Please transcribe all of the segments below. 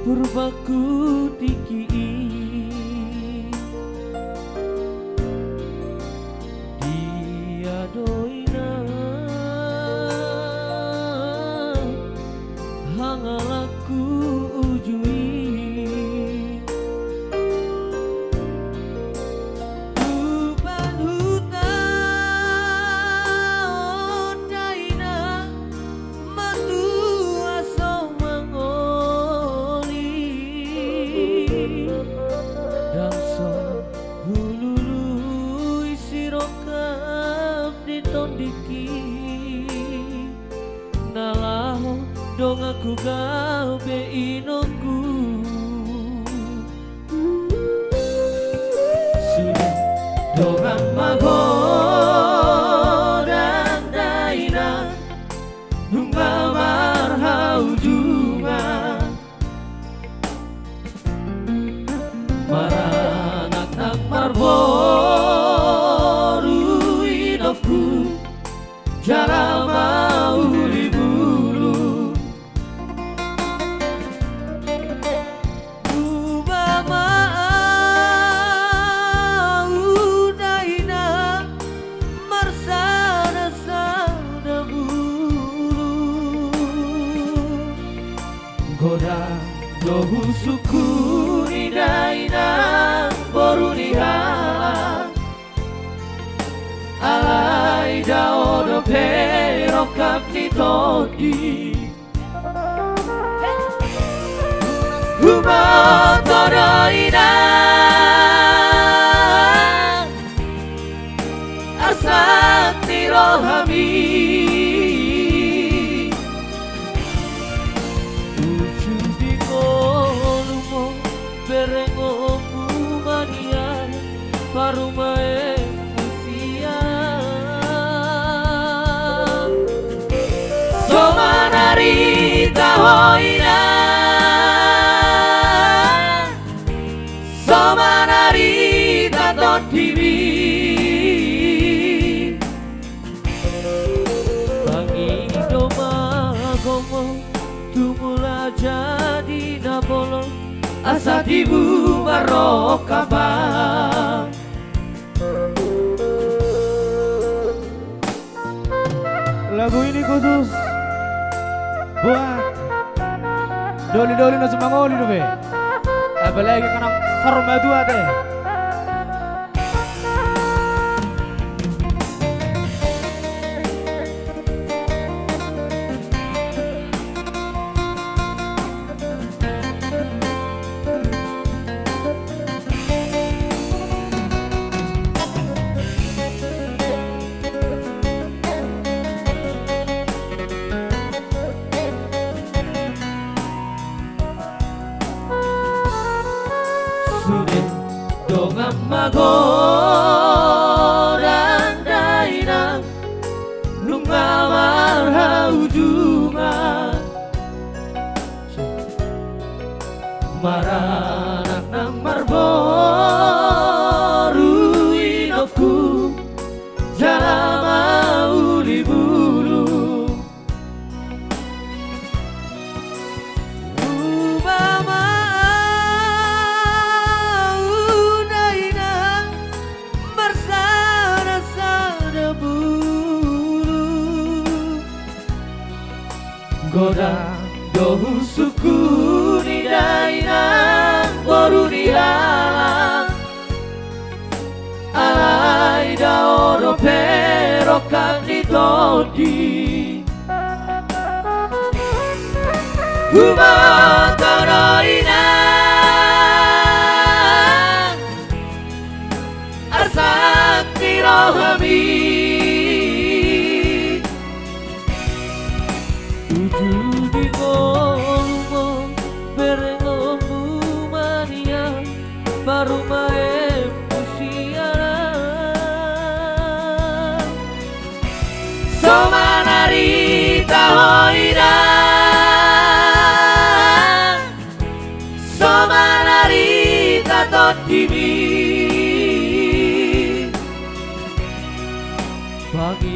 Purbaku tiki dia doina hangalaku ujui uban hutan daina matua somangoli danso hulului sirokap ditondiki nalahu dong aku gawe inoku sudah dongan magodan daina nungga marhau jungan maranak nang marboru hidupku jala mau liburu ubah mau daina marsana sada bulu goda dohu sukuri daina boru nihalang alai daodo perokap ni todi Humoto doina asakti rohami ujung di ngolumo berengomu mania parumae musia somanari tahoina somanari taton tiwi bangi doma gomo tumula jadi nabolo asa tibu barokabang lagu ini khusus buat doli-doli nasi mangoli tuh be apalagi kena forma dua deh dongam magodan daina nungga marhau jungan maranak nang marboru hidupku jala mau liburu goda dohu suku ni daina boru nihalang alai daodo perokap ni todi humoto doina asakti rohami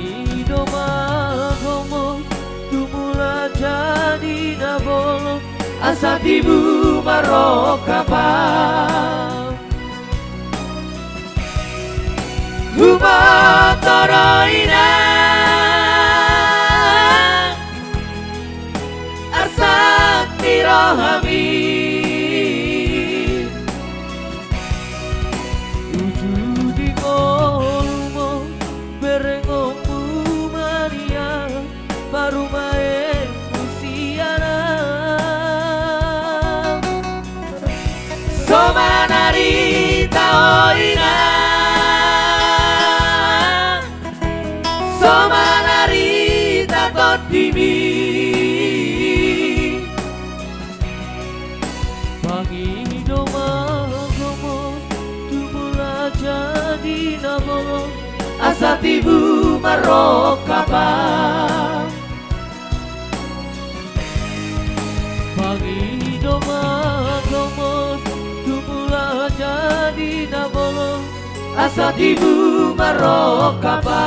Wangi doma gomo tumula jadi nabolo asatibu marokapa Humataraina asati rohami wujudi ngolumo berengomu Maria parumae musiana somanari taoina somanari takotimi Wangi doma gomo tumula jadi nabolo asatibu marokapa Wangi doma gomo tumula jadi nabolo asatibu marokapa